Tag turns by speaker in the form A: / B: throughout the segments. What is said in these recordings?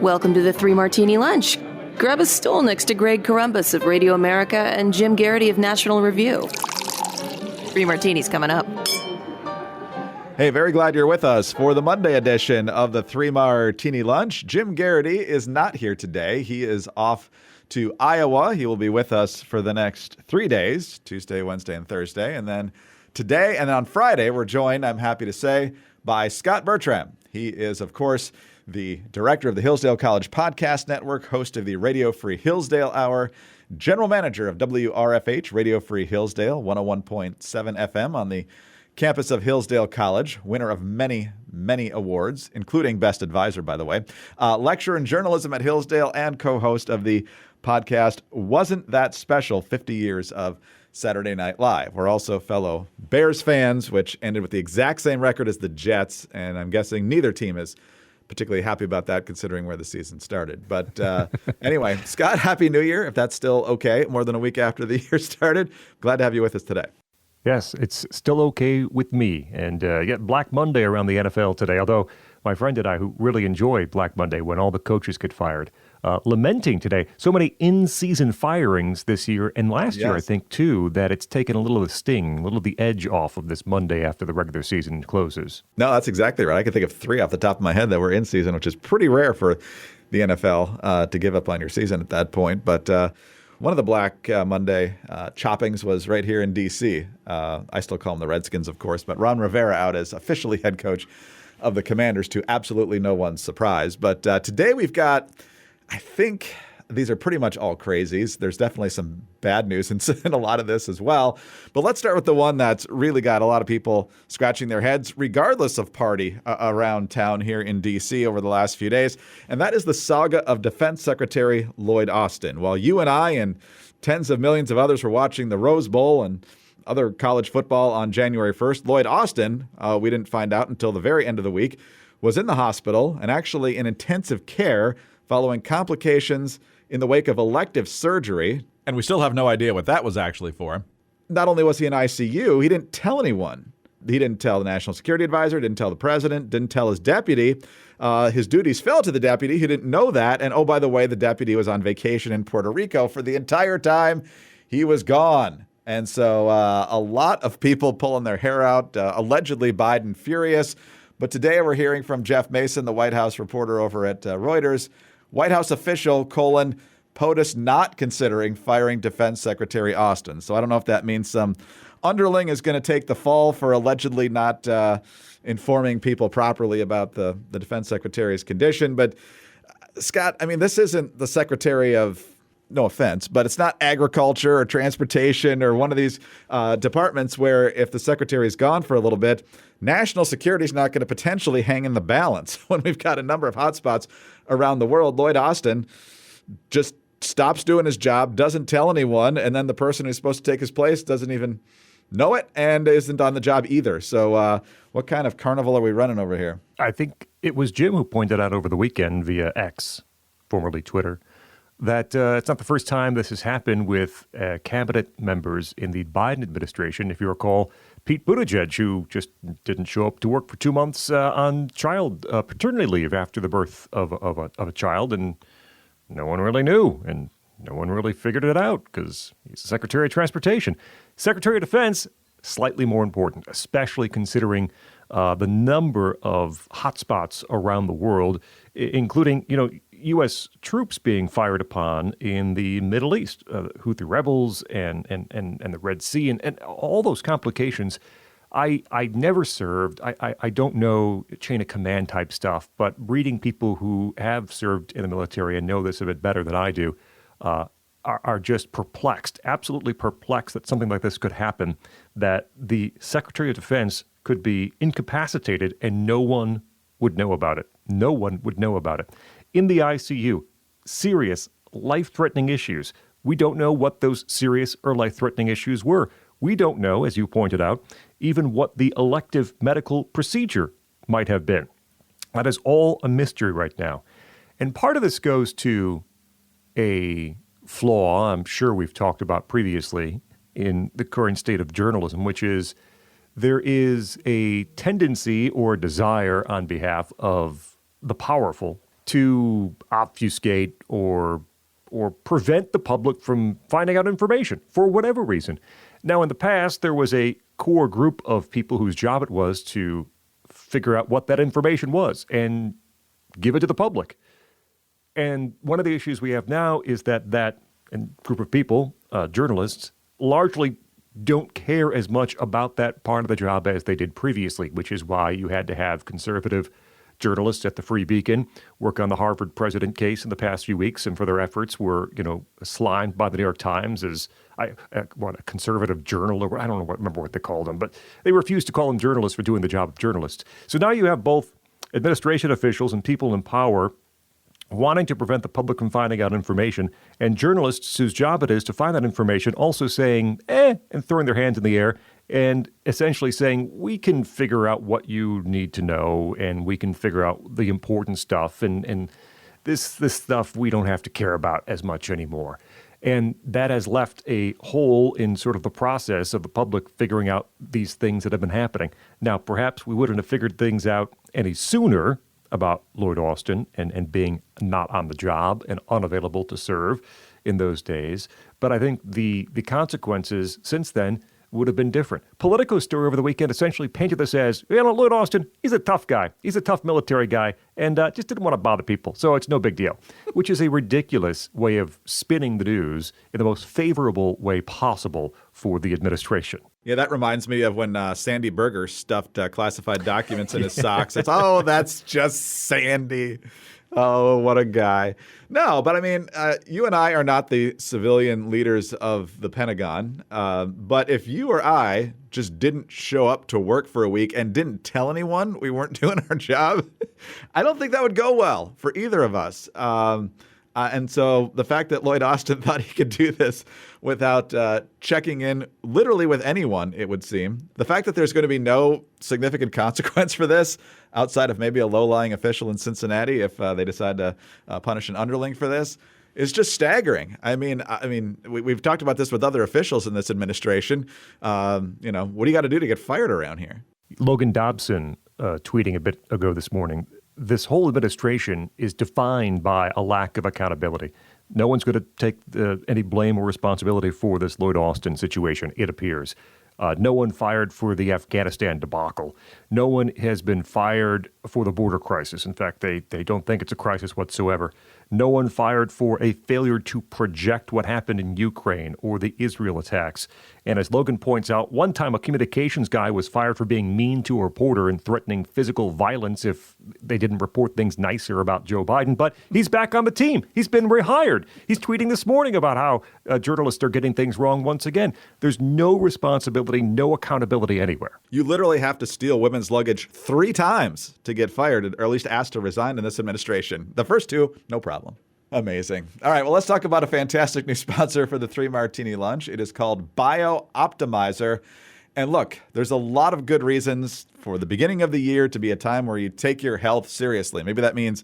A: Welcome to the Three Martini Lunch. Grab a stool next to Greg Columbus of Radio America and Jim Garrity of National Review. Three Martinis coming up.
B: Hey, very glad you're with us for the Monday edition of the Three Martini Lunch. Jim Garrity is not here today. He is off to Iowa. He will be with us for the next 3 days, Tuesday, Wednesday, and Thursday. And then today and on Friday, we're joined, I'm happy to say, by Scott Bertram. He is, of course, the director of the Hillsdale College Podcast Network, host of the Radio Free Hillsdale Hour, general manager of WRFH, Radio Free Hillsdale, 101.7 FM on the campus of Hillsdale College, winner of many, many awards, including Best Advisor, by the way, lecturer in journalism at Hillsdale and co-host of the podcast Wasn't That Special, 50 Years of Saturday Night Live. We're also fellow Bears fans, which ended with the exact same record as the Jets, and I'm guessing neither team is particularly happy about that considering where the season started. But anyway, Scott, Happy New Year, if that's still okay, more than a week after the year started. Glad to have you with us today.
C: Yes, it's still okay with me. And yet Black Monday around the NFL today, although my friend and I, who really enjoy Black Monday when all the coaches get fired, lamenting today so many in-season firings this year and last year, I think, too, that it's taken a little of the sting, a little of the edge off of this Monday after the regular season closes.
B: No, that's exactly right. I can think of 3 off the top of my head that were in season, which is pretty rare for the NFL to give up on your season at that point. But one of the Black Monday choppings was right here in D.C. I still call them the Redskins, of course, but Ron Rivera out as officially head coach of the Commanders, to absolutely no one's surprise. But today we've got, I think these are pretty much all crazies. There's definitely some bad news in a lot of this as well. But let's start with the one that's really got a lot of people scratching their heads, regardless of party, around town here in D.C. over the last few days. And that is the saga of Defense Secretary Lloyd Austin. While you and I and tens of millions of others were watching the Rose Bowl and other college football on January 1st, Lloyd Austin, we didn't find out until the very end of the week, was in the hospital and actually in intensive care following complications in the wake of elective surgery. And we still have no idea what that was actually for. Not only was he in ICU, he didn't tell anyone. He didn't tell the National Security Advisor, didn't tell the president, didn't tell his deputy. His duties fell to the deputy. He didn't know that. And oh, by the way, the deputy was on vacation in Puerto Rico for the entire time he was gone. And so a lot of people pulling their hair out, allegedly Biden furious. But today we're hearing from Jeff Mason, the White House reporter over at Reuters. White House official, POTUS not considering firing Defense Secretary Austin. So I don't know if that means some underling is going to take the fall for allegedly not informing people properly about the Defense Secretary's condition. But Scott, I mean, this isn't the Secretary of, no offense, but it's not agriculture or transportation or one of these departments where if the secretary is gone for a little bit, national security is not going to potentially hang in the balance. When we've got a number of hotspots around the world, Lloyd Austin just stops doing his job, doesn't tell anyone, and then the person who's supposed to take his place doesn't even know it and isn't on the job either. So what kind of carnival are we running over here?
C: I think it was Jim who pointed out over the weekend via X, formerly Twitter, that it's not the first time this has happened with cabinet members in the Biden administration. If you recall, Pete Buttigieg, who just didn't show up to work for 2 months on child paternity leave after the birth of a child, and no one really knew, and no one really figured it out because he's the Secretary of Transportation. Secretary of Defense, slightly more important, especially considering the number of hotspots around the world, including, U.S. troops being fired upon in the Middle East, Houthi rebels and the Red Sea and all those complications. I never served. I don't know chain of command type stuff, but reading people who have served in the military and know this a bit better than I do are just perplexed, absolutely perplexed that something like this could happen, that the Secretary of Defense could be incapacitated and no one would know about it. No one would know about it. In the ICU, serious, life-threatening issues. We don't know what those serious or life-threatening issues were. We don't know, as you pointed out, even what the elective medical procedure might have been. That is all a mystery right now. And part of this goes to a flaw I'm sure we've talked about previously in the current state of journalism, which is there is a tendency or desire on behalf of the powerful to obfuscate or prevent the public from finding out information for whatever reason. Now, in the past, there was a core group of people whose job it was to figure out what that information was and give it to the public. And one of the issues we have now is that group of people, journalists, largely don't care as much about that part of the job as they did previously, which is why you had to have conservative journalists at the Free Beacon work on the Harvard president case in the past few weeks, and for their efforts were, slimed by the New York Times as a conservative journal, or I don't remember what they called them, but they refused to call them journalists for doing the job of journalists. So now you have both administration officials and people in power wanting to prevent the public from finding out information, and journalists whose job it is to find that information also saying, and throwing their hands in the air and essentially saying, we can figure out what you need to know and we can figure out the important stuff, and this stuff we don't have to care about as much anymore. And that has left a hole in sort of the process of the public figuring out these things that have been happening. Now, perhaps we wouldn't have figured things out any sooner about Lloyd Austin and being not on the job and unavailable to serve in those days. But I think the consequences since then would have been different. Politico's story over the weekend essentially painted this as, Lloyd Austin, he's a tough guy. He's a tough military guy and just didn't want to bother people. So it's no big deal, which is a ridiculous way of spinning the news in the most favorable way possible for the administration.
B: Yeah, that reminds me of when Sandy Berger stuffed classified documents in his socks. It's, that's just Sandy. Oh, what a guy. No, but I mean, you and I are not the civilian leaders of the Pentagon. But if you or I just didn't show up to work for a week and didn't tell anyone we weren't doing our job, I don't think that would go well for either of us. And so the fact that Lloyd Austin thought he could do this without checking in literally with anyone, it would seem. The fact that there's going to be no significant consequence for this outside of maybe a low-lying official in Cincinnati if they decide to punish an underling for this is just staggering. I mean, we've talked about this with other officials in this administration. What do you got to do to get fired around here?
C: Logan Dobson tweeting a bit ago this morning, this whole administration is defined by a lack of accountability. No one's going to take any blame or responsibility for this Lloyd Austin situation, it appears. No one fired for the Afghanistan debacle. No one has been fired for the border crisis. In fact, they don't think it's a crisis whatsoever. No one fired for a failure to project what happened in Ukraine or the Israel attacks. And as Logan points out, one time a communications guy was fired for being mean to a reporter and threatening physical violence if they didn't report things nicer about Joe Biden. But he's back on the team. He's been rehired. He's tweeting this morning about how journalists are getting things wrong once again. There's no responsibility, no accountability anywhere.
B: You literally have to steal women's luggage 3 times to get fired, or at least asked to resign in this administration. The first 2, no problem. Amazing. All right, well, let's talk about a fantastic new sponsor for the 3 Martini Lunch. It is called BioOptimizer. And look, there's a lot of good reasons for the beginning of the year to be a time where you take your health seriously. Maybe that means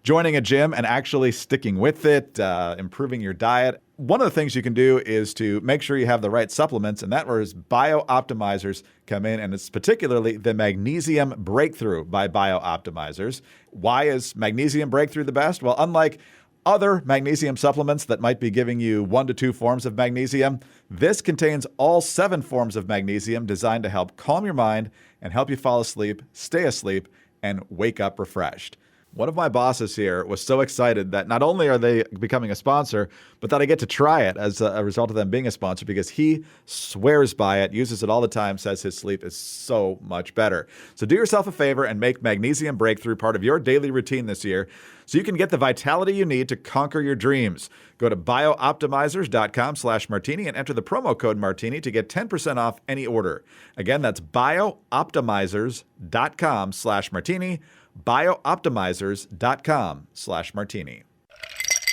B: joining a gym and actually sticking with it, improving your diet. One of the things you can do is to make sure you have the right supplements, and that was BioOptimizers come in, and it's particularly the Magnesium Breakthrough by BioOptimizers. Why is Magnesium Breakthrough the best? Well, unlike other magnesium supplements that might be giving you 1 to 2 forms of magnesium, this contains all 7 forms of magnesium designed to help calm your mind and help you fall asleep, stay asleep, and wake up refreshed. One of my bosses here was so excited that not only are they becoming a sponsor, but that I get to try it as a result of them being a sponsor, because he swears by it, uses it all the time, says his sleep is so much better. So do yourself a favor and make Magnesium Breakthrough part of your daily routine this year so you can get the vitality you need to conquer your dreams. Go to biooptimizers.com/martini and enter the promo code martini to get 10% off any order. Again, that's biooptimizers.com/martini. biooptimizers.com/martini.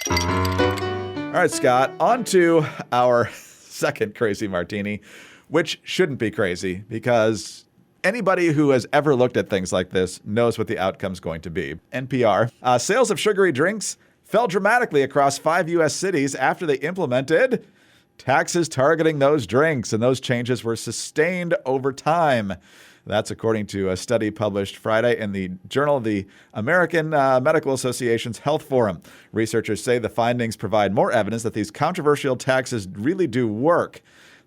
B: All right, Scott, on to our second crazy martini, which shouldn't be crazy because anybody who has ever looked at things like this knows what the outcome's going to be. NPR. Sales of sugary drinks fell dramatically across 5 U.S. cities after they implemented taxes targeting those drinks, and those changes were sustained over time. That's according to a study published Friday in the Journal of the American Medical Association's Health Forum. Researchers say the findings provide more evidence that these controversial taxes really do work.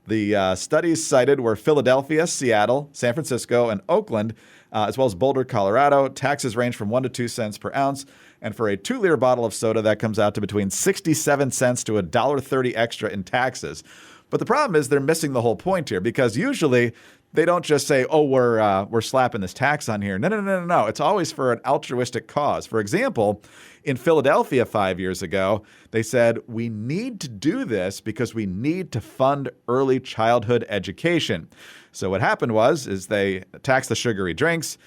B: The studies cited were Philadelphia, Seattle, San Francisco, and Oakland, as well as Boulder, Colorado. Taxes range from 1 to 2 cents per ounce. And for a 2-liter bottle of soda, that comes out to between 67 cents to $1.30 extra in taxes. But the problem is they're missing the whole point here, because usually they don't just say, oh, we're slapping this tax on here. No. It's always for an altruistic cause. For example, in Philadelphia 5 years ago, they said, we need to do this because we need to fund early childhood education. So what happened is they taxed the sugary drinks.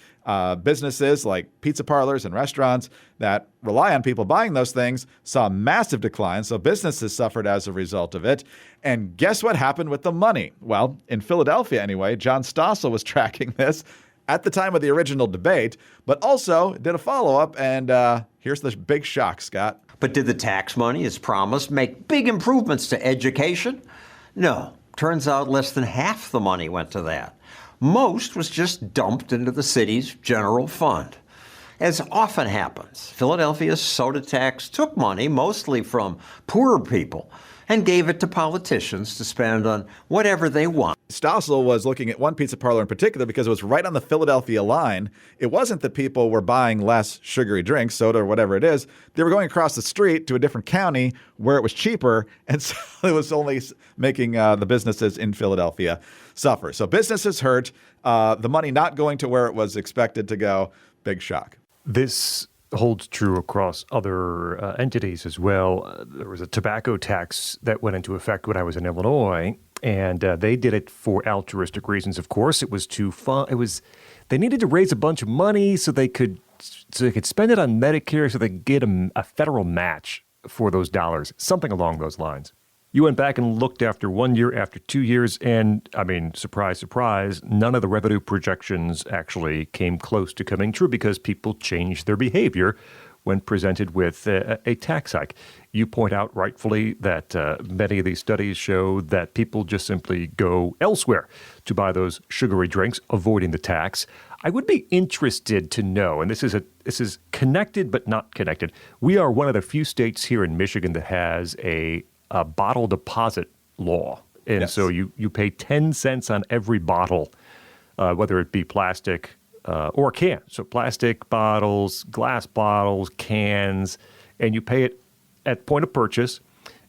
B: Businesses like pizza parlors and restaurants that rely on people buying those things saw massive declines. So businesses suffered as a result of it. And guess what happened with the money? Well, in Philadelphia anyway, John Stossel was tracking this at the time of the original debate, but also did a follow-up. And here's the big shock, Scott.
D: But did the tax money, as promised, make big improvements to education? No. Turns out less than half the money went to that. Most was just dumped into the city's general fund. As often happens, Philadelphia's soda tax took money, mostly from poorer people, and gave it to politicians to spend on whatever they want.
B: Stossel was looking at one pizza parlor in particular because it was right on the Philadelphia line. It wasn't that people were buying less sugary drinks, soda or whatever it is. They were going across the street to a different county where it was cheaper, and so it was only making the businesses in Philadelphia suffer. So businesses hurt, the money not going to where it was expected to go. Big shock.
C: This holds true across other entities as well. There was a tobacco tax that went into effect when I was in Illinois, and they did it for altruistic reasons. Of course, it was too fun. They needed to raise a bunch of money so they could spend it on Medicare, so they could get a federal match for those dollars, something along those lines. You went back and looked after 1 year, after 2 years, and I mean, surprise, surprise, none of the revenue projections actually came close to coming true because people changed their behavior when presented with a tax hike. You point out rightfully that many of these studies show that people just simply go elsewhere to buy those sugary drinks, avoiding the tax. I would be interested to know, and this is connected but not connected. We are one of the few states here in Michigan that has a bottle deposit law. And
B: yes.
C: So you pay 10 cents on every bottle, whether it be plastic or can. So plastic bottles, glass bottles, cans, and you pay it at point of purchase,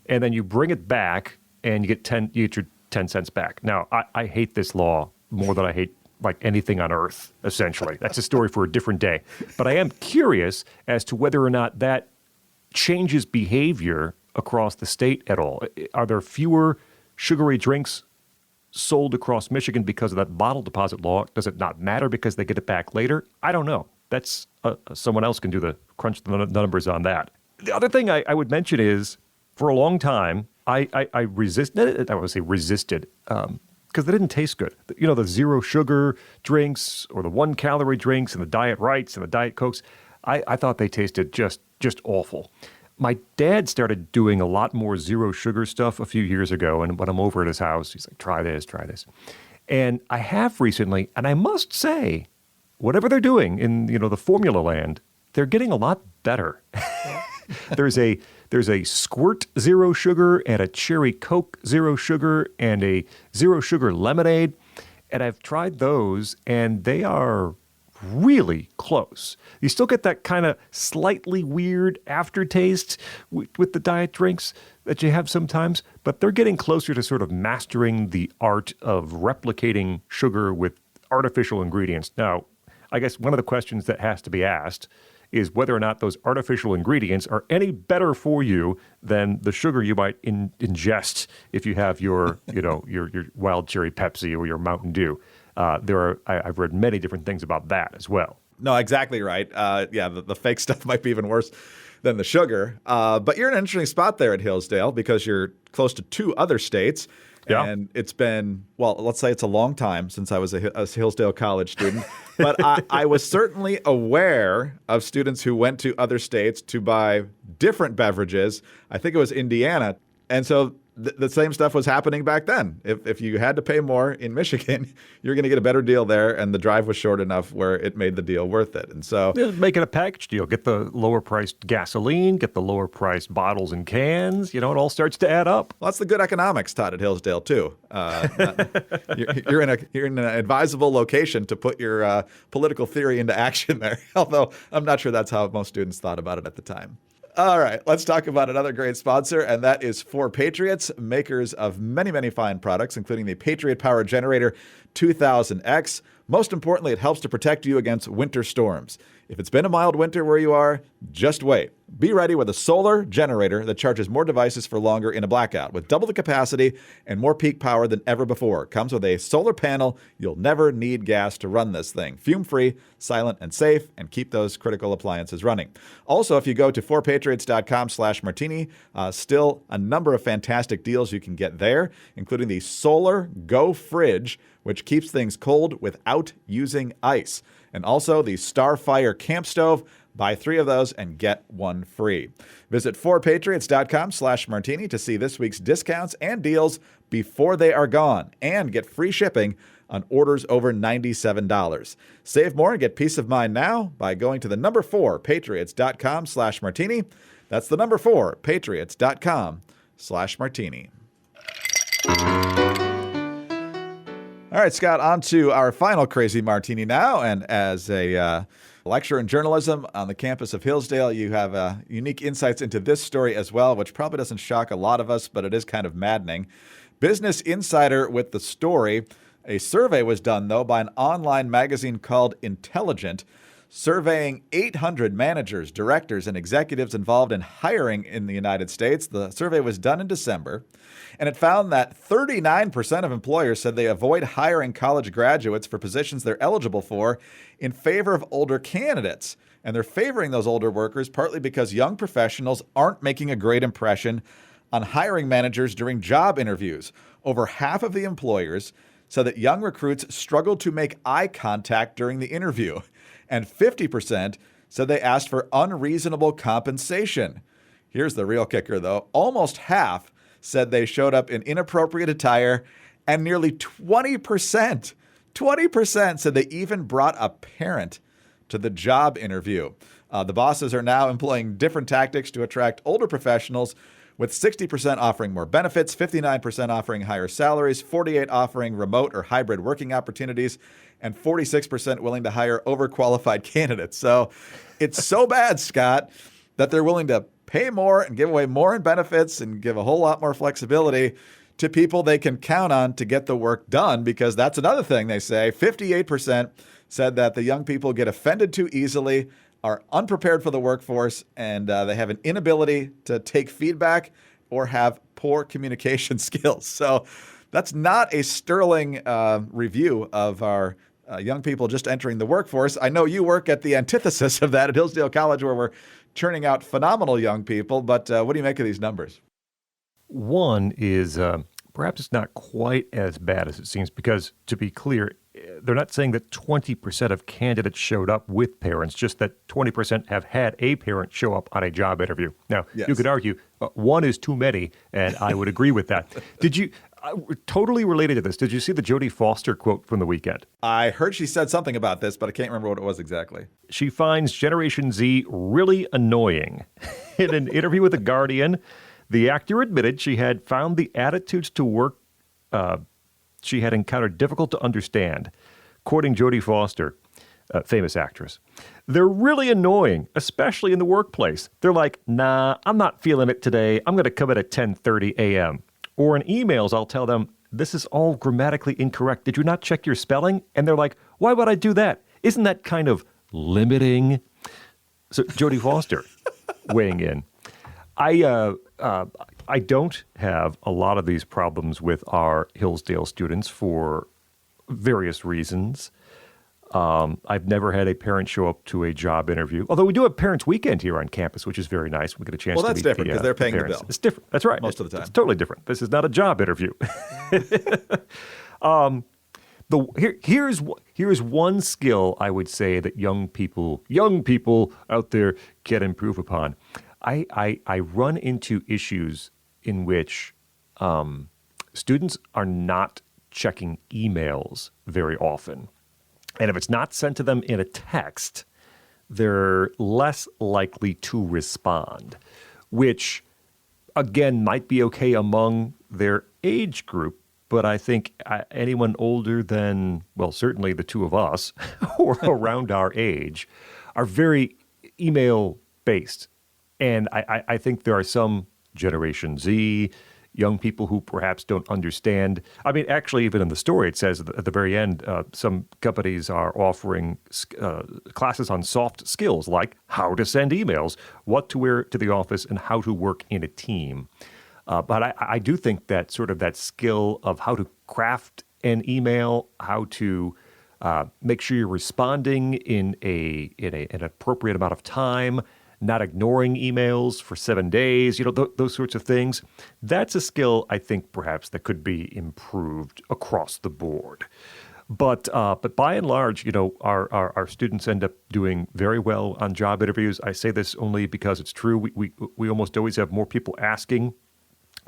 C: and then you bring it back and you get your 10 cents back. Now, I hate this law more than I hate like anything on earth, essentially. That's a story for a different day. But I am curious as to whether or not that changes behavior across the state at all. Are there fewer sugary drinks sold across Michigan because of that bottle deposit law? Does it not matter because they get it back later? I don't know. That's someone else can do the crunch the numbers on that. The other thing I would mention is, for a long time, I resisted, because they didn't taste good. You know, the zero sugar drinks or the 1-calorie drinks and the Diet Rites and the Diet Cokes, I thought they tasted just awful. My dad started doing a lot more zero sugar stuff a few years ago, and when I'm over at his house, he's like, try this. And I have recently, and I must say, whatever they're doing in, the formula land, they're getting a lot better. There's a Squirt zero sugar and a Cherry Coke zero sugar and a zero sugar lemonade, and I've tried those, and they are really close. You still get that kind of slightly weird aftertaste with the diet drinks that you have sometimes, but they're getting closer to sort of mastering the art of replicating sugar with artificial ingredients. Now, I guess one of the questions that has to be asked is whether or not those artificial ingredients are any better for you than the sugar you might ingest if you have your wild cherry Pepsi or your Mountain Dew. I've read many different things about that as well.
B: No, exactly right. The fake stuff might be even worse than the sugar. But you're in an interesting spot there at Hillsdale because you're close to 2 other states.
C: Yeah.
B: And it's been, let's say it's a long time since I was a Hillsdale College student. But I was certainly aware of students who went to other states to buy different beverages. I think it was Indiana. And so the same stuff was happening back then. If you had to pay more in Michigan, you're going to get a better deal there, and the drive was short enough where it made the deal worth it. And so
C: make it a package deal. Get the lower priced gasoline, get the lower priced bottles and cans. It all starts to add up.
B: Well, that's the good economics taught at Hillsdale too. You're in an advisable location to put your political theory into action there. Although I'm not sure that's how most students thought about it at the time. All right, let's talk about another great sponsor, and that is 4Patriots, makers of many, many fine products, including the Patriot Power Generator 2000X. Most importantly, it helps to protect you against winter storms. If it's been a mild winter where you are, just wait. Be ready with a solar generator that charges more devices for longer in a blackout, with double the capacity and more peak power than ever before. Comes with a solar panel. You'll never need gas to run this thing. Fume-free, silent, and safe, and keep those critical appliances running. Also, if you go to 4patriots.com/martini, still a number of fantastic deals you can get there, including the Solar Go Fridge, which keeps things cold without using ice. And also the Starfire Camp Stove. Buy 3 of those and get 1 free. Visit 4patriots.com/martini to see this week's discounts and deals before they are gone, and get free shipping on orders over $97. Save more and get peace of mind now by going to the number 4patriots.com/martini. That's the number 4patriots.com/martini. All right, Scott, on to our final crazy martini now. And as a lecturer in journalism on the campus of Hillsdale, you have unique insights into this story as well, which probably doesn't shock a lot of us, but it is kind of maddening. Business Insider with the story. A survey was done, though, by an online magazine called Intelligent, surveying 800 managers, directors, and executives involved in hiring in the United States. The survey was done in December, and it found that 39% of employers said they avoid hiring college graduates for positions they're eligible for in favor of older candidates. And they're favoring those older workers partly because young professionals aren't making a great impression on hiring managers during job interviews. Over half of the employers said that young recruits struggled to make eye contact during the interview. And 50% said they asked for unreasonable compensation. Here's the real kicker, though. Almost half said they showed up in inappropriate attire, and nearly 20% said they even brought a parent to the job interview. The bosses are now employing different tactics to attract older professionals, with 60% offering more benefits, 59% offering higher salaries, 48% offering remote or hybrid working opportunities, and 46% willing to hire overqualified candidates. So it's so bad, Scott, that they're willing to pay more and give away more in benefits and give a whole lot more flexibility to people they can count on to get the work done, because that's another thing they say. 58% said that the young people get offended too easily, are unprepared for the workforce, and they have an inability to take feedback or have poor communication skills. So that's not a sterling review of our young people just entering the workforce. I know you work at the antithesis of that at Hillsdale College, where we're churning out phenomenal young people. But what do you make of these numbers?
C: One is perhaps it's not quite as bad as it seems, because, to be clear, they're not saying that 20% of candidates showed up with parents, just that 20% have had a parent show up on a job interview. Now,
B: Yes.
C: You could argue one is too many, and I would agree with that. Did you, totally related to this, did you see the Jodie Foster quote from the weekend?
B: I heard she said something about this, but I can't remember what it was exactly.
C: She finds Generation Z really annoying. In an interview with The Guardian, the actor admitted she had found the attitudes to work she had encountered difficult to understand. Quoting Jodie Foster, a famous actress, "They're really annoying, especially in the workplace. They're like, nah, I'm not feeling it today. I'm going to come in at 10:30 a.m. Or in emails, I'll tell them, this is all grammatically incorrect. Did you not check your spelling? And they're like, why would I do that? Isn't that kind of limiting?" So Jodie Foster weighing in. I don't have a lot of these problems with our Hillsdale students for various reasons. I've never had a parent show up to a job interview, although we do have Parents Weekend here on campus, which is very nice. We get a chance to meet
B: that's different because they're paying the
C: parents.
B: bill.
C: It's different. That's right.
B: Most of the time.
C: It's totally different. This is not a job interview. Here's one skill I would say that young people out there can improve upon. I run into issues in which students are not checking emails very often. And if it's not sent to them in a text, they're less likely to respond, which, again, might be okay among their age group. But I think anyone older than, well, certainly the two of us or around our age are very email-based. And I think there are some Generation Z, young people who perhaps don't understand. I mean, actually, even in the story, it says at the very end, some companies are offering classes on soft skills like how to send emails, what to wear to the office, and how to work in a team. But I do think that sort of that skill of how to craft an email, how to make sure you're responding in an appropriate amount of time, not ignoring emails for 7 days, those sorts of things. That's a skill I think perhaps that could be improved across the board. But by and large, our students end up doing very well on job interviews. I say this only because it's true. We almost always have more people asking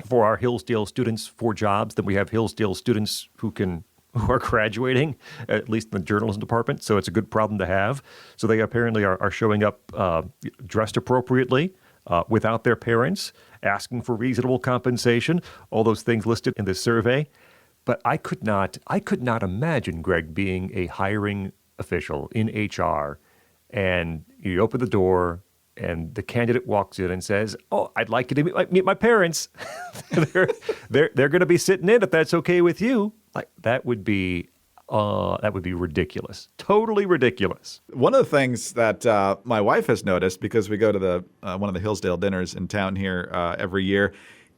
C: for our Hillsdale students for jobs than we have Hillsdale students who are graduating, at least in the journalism department. So it's a good problem to have. So they apparently are showing up dressed appropriately without their parents, asking for reasonable compensation, all those things listed in this survey. But I could not imagine, Greg, being a hiring official in HR and you open the door and the candidate walks in and says, "Oh, I'd like you to meet my parents." they're going to be sitting in if that's okay with you. Like that would be ridiculous, totally ridiculous.
B: One of the things that my wife has noticed, because we go to one of the Hillsdale dinners in town here every year,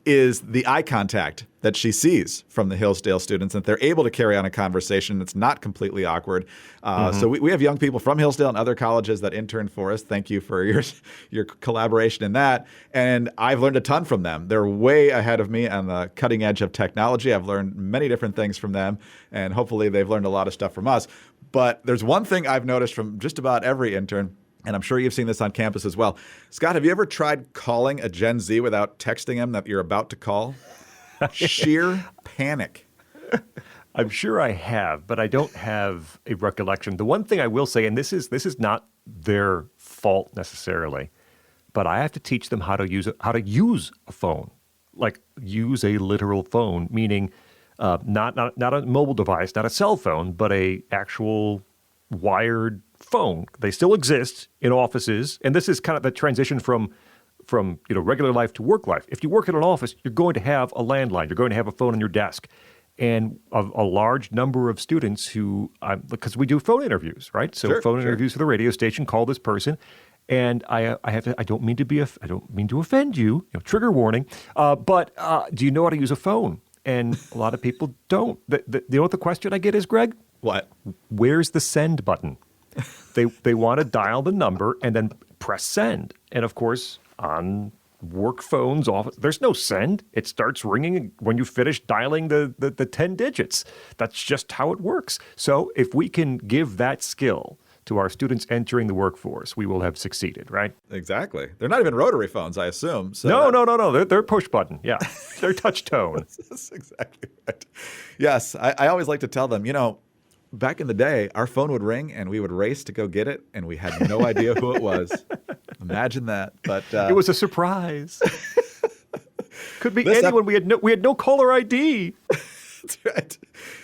B: is the eye contact that she sees from the Hillsdale students, and that they're able to carry on a conversation that's not completely awkward. So we have young people from Hillsdale and other colleges that intern for us. Thank you for your collaboration in that. And I've learned a ton from them. They're way ahead of me on the cutting edge of technology. I've learned many different things from them, and hopefully they've learned a lot of stuff from us. But there's one thing I've noticed from just about every intern, and I'm sure you've seen this on campus as well. Scott, have you ever tried calling a Gen Z without texting them that you're about to call? Sheer panic.
C: I'm sure I have, but I don't have a recollection. The one thing I will say, and this is not their fault necessarily, but I have to teach them how to use a phone, like use a literal phone, meaning not a mobile device, not a cell phone, but a actual wired phone. They still exist in offices, and this is kind of the transition from regular life to work life. If you work in an office, you're going to have a landline. You're going to have a phone on your desk. And a large number of students who, because we do phone interviews, right? So interviews for the radio station, call this person. And I don't mean to offend you, trigger warning. But do you know how to use a phone? And a lot of people don't. You know what the question I get is, Greg?
B: What?
C: Where's the send button? They want to dial the number and then press send. And of course, on work phones, there's no send. It starts ringing when you finish dialing the 10 digits. That's just how it works. So if we can give that skill to our students entering the workforce, we will have succeeded, right?
B: Exactly. They're not even rotary phones, I assume. So
C: No. They're push button. Yeah. They're touch tone.
B: That's exactly right. Yes. I always like to tell them, back in the day, our phone would ring and we would race to go get it, and we had no idea who it was. Imagine that. But
C: it was a surprise. Could be anyone. We had no caller ID.
B: That's right.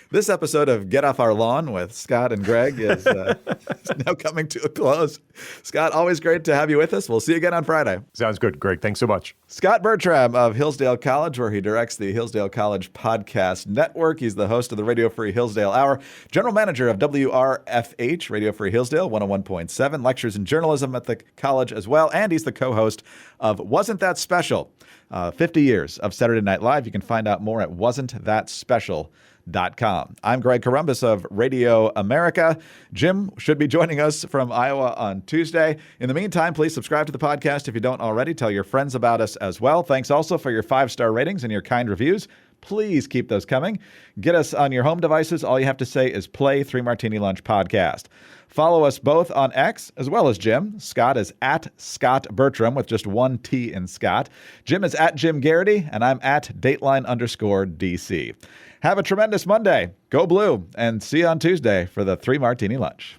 B: This episode of Get Off Our Lawn with Scott and Greg is now coming to a close. Scott, always great to have you with us. We'll see you again on Friday.
C: Sounds good, Greg. Thanks so much.
B: Scott Bertram of Hillsdale College, where he directs the Hillsdale College Podcast Network. He's the host of the Radio Free Hillsdale Hour, general manager of WRFH, Radio Free Hillsdale 101.7, lectures in journalism at the college as well, and he's the co-host of Wasn't That Special? 50 years of Saturday Night Live. You can find out more at wasn'tthatspecial.com. I'm Greg Corumbus of Radio America. Jim should be joining us from Iowa on Tuesday. In the meantime, please subscribe to the podcast if you don't already. Tell your friends about us as well. Thanks also for your 5-star ratings and your kind reviews. Please keep those coming. Get us on your home devices. All you have to say is play 3 Martini Lunch podcast. Follow us both on X as well as Jim. Scott is at Scott Bertram with just one T in Scott. Jim is at Jim Garrity, and I'm at Dateline_DC. Have a tremendous Monday. Go Blue, and see you on Tuesday for the 3 Martini Lunch.